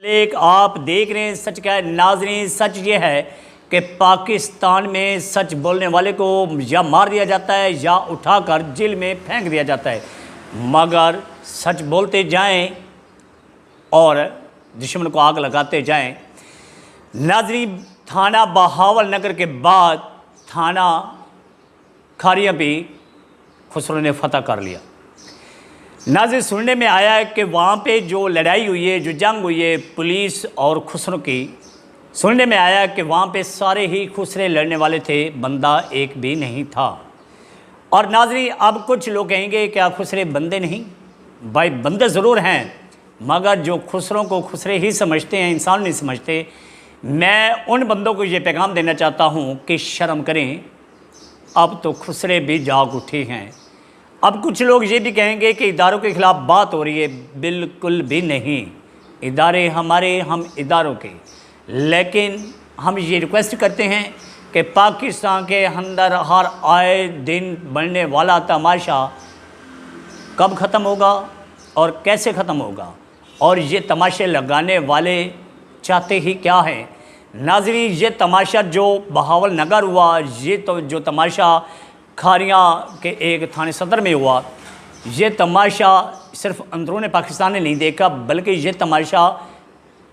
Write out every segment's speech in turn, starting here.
एक आप देख रहे हैं सच क्या है नाज़रीन। सच ये है कि पाकिस्तान में सच बोलने वाले को या मार दिया जाता है या उठाकर जेल में फेंक दिया जाता है, मगर सच बोलते जाएं और दुश्मन को आग लगाते जाएं। नाज़रीन, थाना बहावल नगर के बाद थाना खारिया भी खुसरो ने फतह कर लिया। नाज़रीन, सुनने में आया है कि वहाँ पे जो लड़ाई हुई है, जो जंग हुई है पुलिस और खुसरो की, सुनने में आया है कि वहाँ पे सारे ही खुसरे लड़ने वाले थे, बंदा एक भी नहीं था। और नाज़रीन, अब कुछ लोग कहेंगे क्या खुसरे बंदे नहीं? भाई बंदे ज़रूर हैं, मगर जो खुसरों को खुसरे ही समझते हैं, इंसान नहीं समझते। मैं उन बंदों को ये पैगाम देना चाहता हूँ कि शर्म करें, अब तो खुसरे भी जाग उठे हैं। अब कुछ लोग ये भी कहेंगे कि इदारों के ख़िलाफ़ बात हो रही है, बिल्कुल भी नहीं। इदारे हमारे, हम इदारों के, लेकिन हम ये रिक्वेस्ट करते हैं कि पाकिस्तान के अंदर हर आए दिन बढ़ने वाला तमाशा कब ख़त्म होगा और कैसे ख़त्म होगा, और ये तमाशे लगाने वाले चाहते ही क्या हैं? नाज़रीन, ये तमाशा जो बहावल नगर हुआ, ये तो जो तमाशा खारिया के एक थाने सदर में हुआ, ये तमाशा सिर्फ अंदरूनी पाकिस्तान ने नहीं देखा, बल्कि ये तमाशा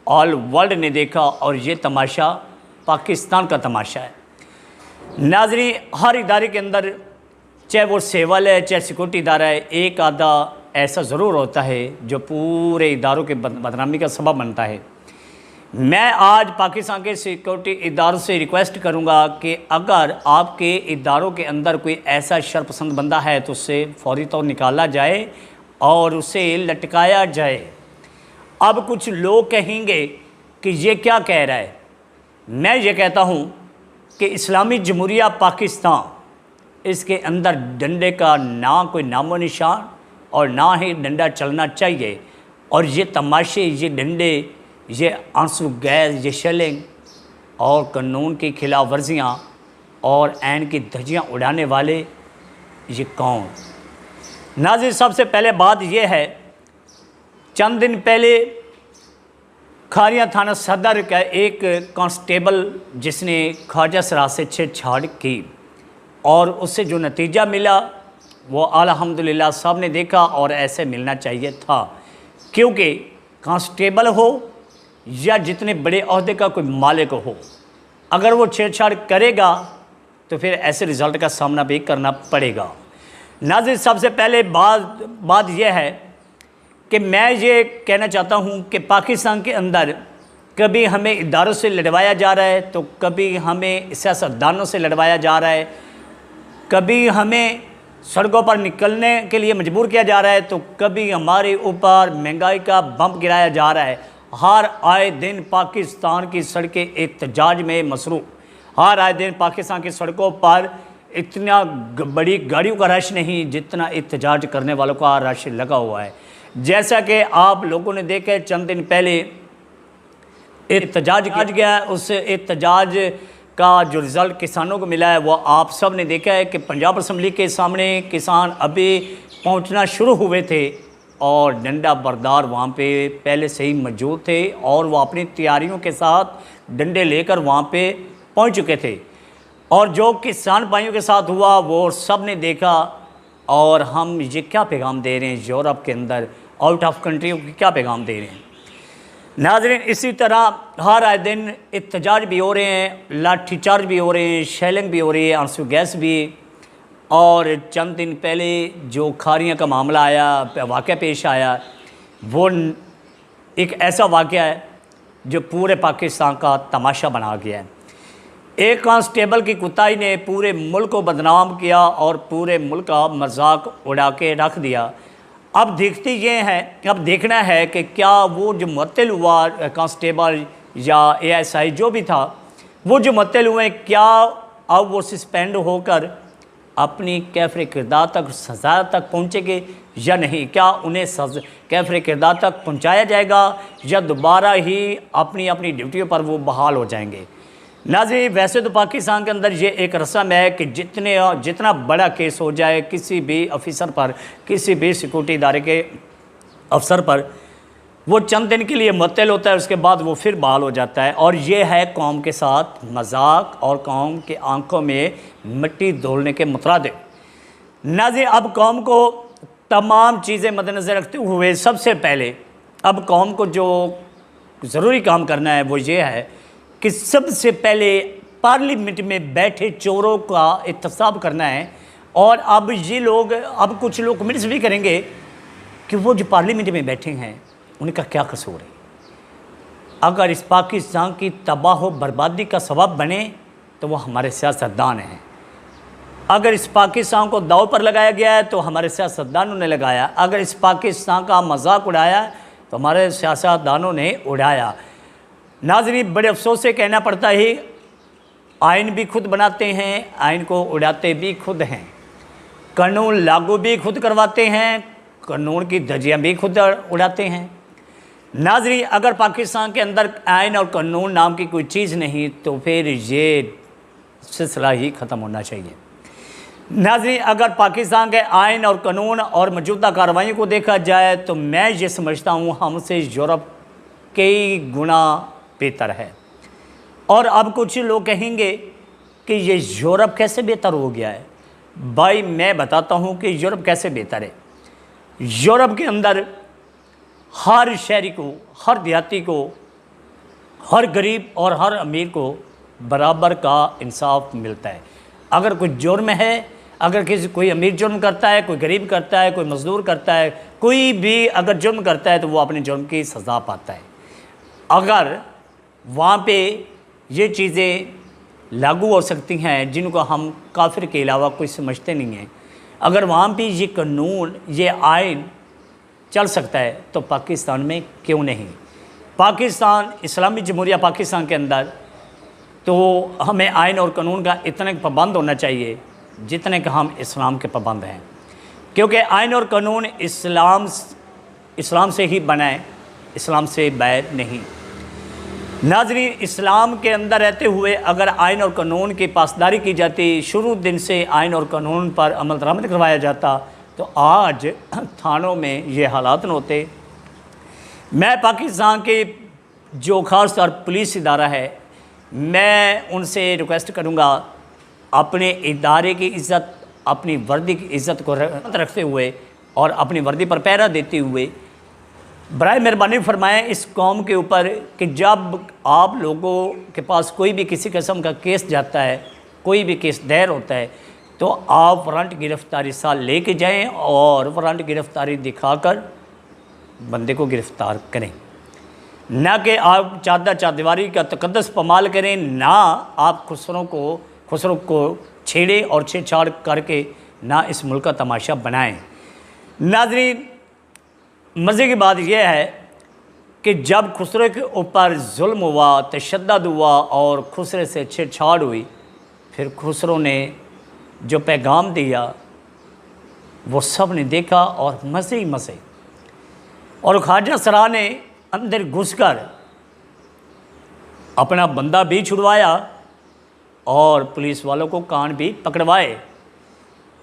ऑल वर्ल्ड ने देखा, और ये तमाशा पाकिस्तान का तमाशा है। नाज़रीन, हर इदारे के अंदर, चाहे वो सिविल है चाहे सिक्योरिटी इदारा है, एक आधा ऐसा ज़रूर होता है जो पूरे इदारों के बदनामी का सबब बनता है। मैं आज पाकिस्तान के सिक्योरिटी इदारों से रिक्वेस्ट करूंगा कि अगर आपके इदारों के अंदर कोई ऐसा शरपसंद बंदा है तो उससे फौरी तौर निकाला जाए और उसे लटकाया जाए। अब कुछ लोग कहेंगे कि ये क्या कह रहा है। मैं ये कहता हूँ कि इस्लामी जमहूरिया पाकिस्तान, इसके अंदर डंडे का ना कोई नामो निशान और ना ही डंडा चलना चाहिए। और ये तमाशे, ये डंडे, ये आंसू गैस, ये शेलिंग और कानून की खिलाफ वर्जियाँ और ऐन की धज्जियाँ उड़ाने वाले ये कौन? नाज़रीन, सबसे पहले बात ये है, चंद दिन पहले खारिया थाना सदर का एक कांस्टेबल जिसने ख्वाजा सराज से छेड़छाड़ की, और उससे जो नतीजा मिला वो अल्हम्दुलिल्लाह सब ने देखा और ऐसे मिलना चाहिए था। क्योंकि कांस्टेबल हो या जितने बड़े ओहदे का कोई मालिक हो, अगर वो छेड़छाड़ करेगा तो फिर ऐसे रिज़ल्ट का सामना भी करना पड़ेगा। नाज़रीन, सबसे पहले बात यह है कि मैं ये कहना चाहता हूँ कि पाकिस्तान के अंदर कभी हमें इदारों से लड़वाया जा रहा है, तो कभी हमें सियासतदानों से लड़वाया जा रहा है, कभी हमें सड़कों पर निकलने के लिए मजबूर किया जा रहा है, तो कभी हमारे ऊपर महंगाई का बम गिराया जा रहा है। हर आए दिन पाकिस्तान की सड़कें एहतजाज में मसरूफ़, हर आए दिन पाकिस्तान की सड़कों पर इतना बड़ी गाड़ियों का रश नहीं जितना एहतजाज करने वालों का रश लगा हुआ है। जैसा कि आप लोगों ने देखा, चंद दिन पहले एहतजाज किया गया, उस एहतजाज का जो रिज़ल्ट किसानों को मिला है वो आप सब ने देखा है कि पंजाब असम्बली के सामने किसान अभी पहुंचना शुरू हुए थे और डंडा बरदार वहाँ पे पहले से ही मौजूद थे और वो अपनी तैयारियों के साथ डंडे लेकर वहाँ पे पहुँच चुके थे। और जो किसान भाइयों के साथ हुआ वो सब ने देखा। और हम ये क्या पैगाम दे रहे हैं यूरोप के अंदर, आउट ऑफ कंट्री को क्या पैगाम दे रहे हैं? नाज़रीन, इसी तरह हर आए दिन एहतजाज भी हो रहे हैं, लाठीचार्ज भी हो रहे हैं, शेलिंग भी हो रही है, आंसू गैस भी। और चंद दिन पहले जो खारियाँ का मामला आया, वाक़या पेश आया, वो एक ऐसा वाक़या है जो पूरे पाकिस्तान का तमाशा बना गया है। एक कांस्टेबल की कुताई ने पूरे मुल्क को बदनाम किया और पूरे मुल्क का मजाक उड़ा के रख दिया। अब देखना है कि क्या वो जो मुअत्तल हुआ कांस्टेबल या ASI जो भी था, वो जो मुअत्तल हुए, क्या अब वो सस्पेंड होकर अपनी कैफ़रे किरदार तक, सज़ा तक पहुँचेंगे या नहीं? क्या उन्हें कैफ़रे किरदार तक पहुँचाया जाएगा या दोबारा ही अपनी अपनी ड्यूटियों पर वो बहाल हो जाएंगे? नाज़रीन, वैसे तो पाकिस्तान के अंदर ये एक रस्म है कि जितना बड़ा केस हो जाए किसी भी ऑफिसर पर, किसी भी सिक्योरिटी इदारे के अफसर पर, वो चंद दिन के लिए मुअत्तल होता है, उसके बाद वो फिर बहाल हो जाता है। और ये है कौम के साथ मजाक और कौम के आंखों में मिट्टी धोलने के मुतरादिफ। नाज़रीन, अब कौम को तमाम चीज़ें मद्देनज़र रखते हुए सबसे पहले अब कौम को जो ज़रूरी काम करना है वो ये है कि सबसे पहले पार्लियामेंट में बैठे चोरों का एहतसाब करना है। और अब ये लोग, अब कुछ लोग कमेंट्स भी करेंगे कि वो जो पार्लियामेंट में बैठे हैं उनका क्या कसूर है। अगर इस पाकिस्तान की तबाह बर्बादी का सबब बने तो वो हमारे सियासतदान हैं। अगर इस पाकिस्तान को दाव पर लगाया गया है तो हमारे सियासतदानों ने लगाया। अगर इस पाकिस्तान का मजाक उड़ाया तो हमारे सियासतदानों ने उड़ाया। नाज़रीन, बड़े अफसोस से कहना पड़ता है, आइन भी खुद बनाते हैं, आइन को उड़ाते भी खुद हैं, कानून लागू भी खुद करवाते हैं, कानून की धज्जियाँ भी खुद उड़ाते हैं। नाज़रीन, अगर पाकिस्तान के अंदर आइन और कानून नाम की कोई चीज़ नहीं तो फिर ये सिलसिला ही ख़त्म होना चाहिए। नाज़रीन, अगर पाकिस्तान के आइन और कानून और मौजूदा कार्रवाइयों को देखा जाए तो मैं ये समझता हूँ हमसे यूरोप कई गुना बेहतर है। और अब कुछ लोग कहेंगे कि ये यूरोप कैसे बेहतर हो गया है। भाई, मैं बताता हूँ कि यूरोप कैसे बेहतर है। यूरोप के अंदर हर शहरी को, हर देहाती को, हर गरीब और हर अमीर को बराबर का इंसाफ मिलता है। अगर कोई जुर्म है, अगर कोई अमीर जुर्म करता है, कोई गरीब करता है, कोई मजदूर करता है, कोई भी अगर जुर्म करता है तो वो अपने जुर्म की सज़ा पाता है। अगर वहाँ पे ये चीज़ें लागू हो सकती हैं जिनको हम काफिर के अलावा कोई समझते नहीं हैं, अगर वहाँ पे ये कानून, ये आइन चल सकता है तो पाकिस्तान में क्यों नहीं। पाकिस्तान, इस्लामी जमहूरिया पाकिस्तान के अंदर तो हमें आइन और कानून का इतने पाबंद होना चाहिए जितने का हम इस्लाम के पाबंद हैं, क्योंकि आइन और कानून इस्लाम से ही बना है, इस्लाम से बैर नहीं। नाज़रीन, इस्लाम के अंदर रहते हुए अगर आइन और कानून की पासदारी की जाती, शुरू दिन से आइन और कानून पर अमल दरामद करवाया जाता तो आज थानों में ये हालात न होते। मैं पाकिस्तान के जो ख़ास तौर पुलिस इदारा है, मैं उनसे रिक्वेस्ट करूँगा, अपने इदारे की इज़्ज़त, अपनी वर्दी की इज़्ज़त को रखते हुए और अपनी वर्दी पर पहरा देते हुए बराए मेहरबानी फरमाएं इस कौम के ऊपर कि जब आप लोगों के पास कोई भी किसी किस्म का केस जाता है, कोई भी केस दायर होता है, तो आप वारंट गिरफ़्तारी साथ लेके जाएं और वारंट गिरफ़्तारी दिखाकर बंदे को गिरफ़्तार करें, ना कि आप चादर चारदीवारी का तकद्दस पमाल करें, ना आप खुसरों को छेड़े और छेड़छाड़ करके ना इस मुल्क का तमाशा बनाएं। नाज़रीन, मज़े की बात यह है कि जब खुसरे के ऊपर जुल्म हुआ, तशद्दुद हुआ और खुसरे से छेड़छाड़ हुई, फिर खुसरों ने जो पैगाम दिया वो सब ने देखा और मज़े ही मज़े। और ख्वाजा सरा ने अंदर घुसकर अपना बंदा भी छुड़वाया और पुलिस वालों को कान भी पकड़वाए।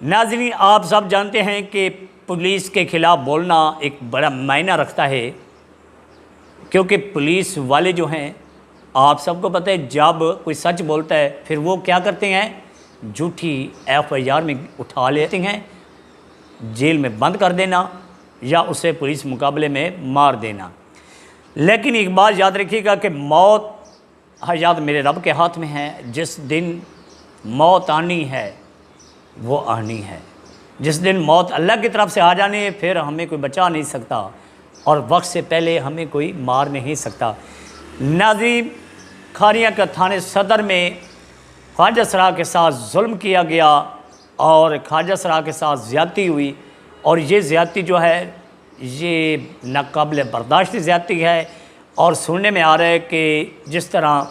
नाज़रीन, आप सब जानते हैं कि पुलिस के ख़िलाफ़ बोलना एक बड़ा मायना रखता है, क्योंकि पुलिस वाले जो हैं, आप सबको पता है, जब कोई सच बोलता है फिर वो क्या करते हैं, झूठी FIR में उठा लेते हैं, जेल में बंद कर देना या उसे पुलिस मुकाबले में मार देना। लेकिन एक बात याद रखिएगा कि मौत हयात मेरे रब के हाथ में है। जिस दिन मौत आनी है वो आनी है। जिस दिन मौत अल्लाह की तरफ से आ जानी है फिर हमें कोई बचा नहीं सकता और वक्त से पहले हमें कोई मार नहीं सकता। नाज़रीन, खानिया का थाने सदर में ख्वाजा सरा के साथ जुल्म किया गया और ख्वाजा सरा के साथ ज़्यादती हुई, और ये ज़्यादती जो है ये नाकाबिल बर्दाश्त ज़्यादती है। और सुनने में आ रहा है कि जिस तरह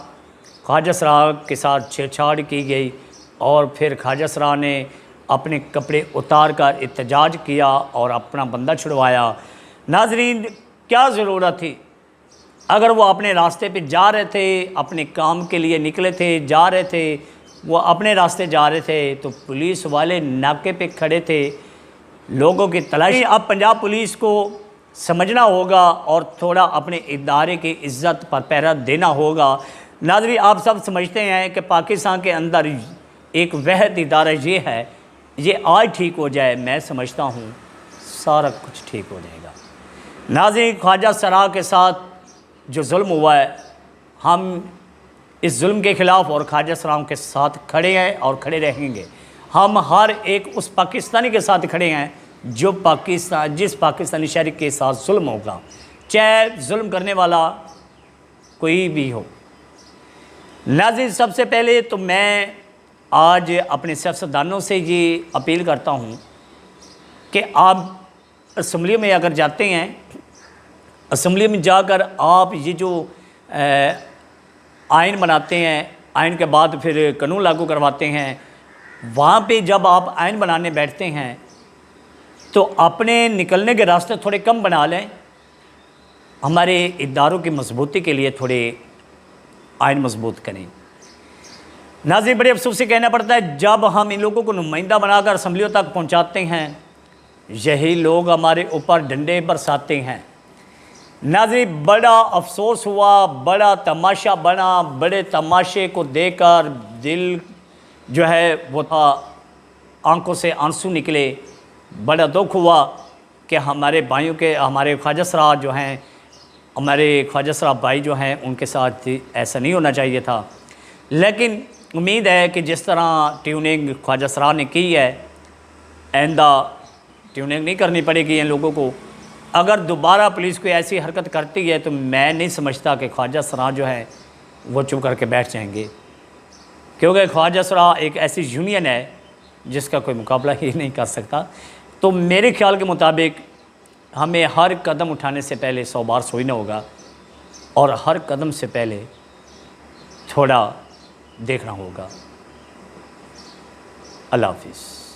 ख्वाजा सरा के साथ छेड़छाड़ की गई और फिर ख्वाजा सरा ने अपने कपड़े उतार कर एहतजाज किया और अपना बंदा छुड़वाया। नाज़रीन, क्या ज़रूरत थी? अगर वो अपने रास्ते पे जा रहे थे, अपने काम के लिए निकले थे, जा रहे थे, वो अपने रास्ते जा रहे थे तो पुलिस वाले नाके पे खड़े थे, लोगों की तलाशी। अब पंजाब पुलिस को समझना होगा और थोड़ा अपने इदारे की इज़्ज़त पर पहरा देना होगा। नाज़रीन, आप सब समझते हैं कि पाकिस्तान के अंदर एक वहद इदारा ये है, ये आज ठीक हो जाए, मैं समझता हूँ सारा कुछ ठीक हो जाएगा। नाज़रीन, ख्वाजा सरा के साथ जो जुल्म हुआ है, हम इस जुल्म के ख़िलाफ़ और ख्वाजा सराम के साथ खड़े हैं और खड़े रहेंगे। हम हर एक उस पाकिस्तानी के साथ खड़े हैं जो जिस पाकिस्तानी शहरी के साथ जुल्म होगा, चाहे जुल्म करने वाला कोई भी हो। नाज़रीन, सबसे पहले तो मैं आज अपने सियासतदानों से ये अपील करता हूँ कि आप असम्बली में अगर जाते हैं, असम्बली में जाकर आप ये जो आइन बनाते हैं, आइन के बाद फिर कानून लागू करवाते हैं, वहाँ पे जब आप आइन बनाने बैठते हैं तो अपने निकलने के रास्ते थोड़े कम बना लें। हमारे इदारों की मजबूती के लिए थोड़े आइन मजबूत करें। नाज़रीन, बड़े अफसोस से कहना पड़ता है, जब हम इन लोगों को नुमाइंदा बनाकर असम्बलियों तक पहुँचाते हैं, यही लोग हमारे ऊपर डंडे बरसाते हैं। नाज़रीन, बड़ा अफसोस हुआ, बड़ा तमाशा बना। बड़े तमाशे को देखकर दिल जो है वो था, आंखों से आंसू निकले। बड़ा दुख हुआ कि हमारे भाइयों के, हमारे ख्वाजा सरा जो हैं, हमारे ख्वाजा सरा भाई जो हैं, उनके साथ ऐसा नहीं होना चाहिए था। लेकिन उम्मीद है कि जिस तरह ट्यूनिंग ख्वाजा सरा ने की है, आइंदा ट्यूनिंग नहीं करनी पड़ेगी इन लोगों को। अगर दोबारा पुलिस कोई ऐसी हरकत करती है तो मैं नहीं समझता कि ख्वाजा सरा जो है वो चुप करके बैठ जाएंगे, क्योंकि ख्वाजा सरा एक ऐसी यूनियन है जिसका कोई मुकाबला ही नहीं कर सकता। तो मेरे ख्याल के मुताबिक हमें हर कदम उठाने से पहले 100 बार सोचना होगा और हर कदम से पहले थोड़ा देखना होगा। अल्लाह हाफिज़।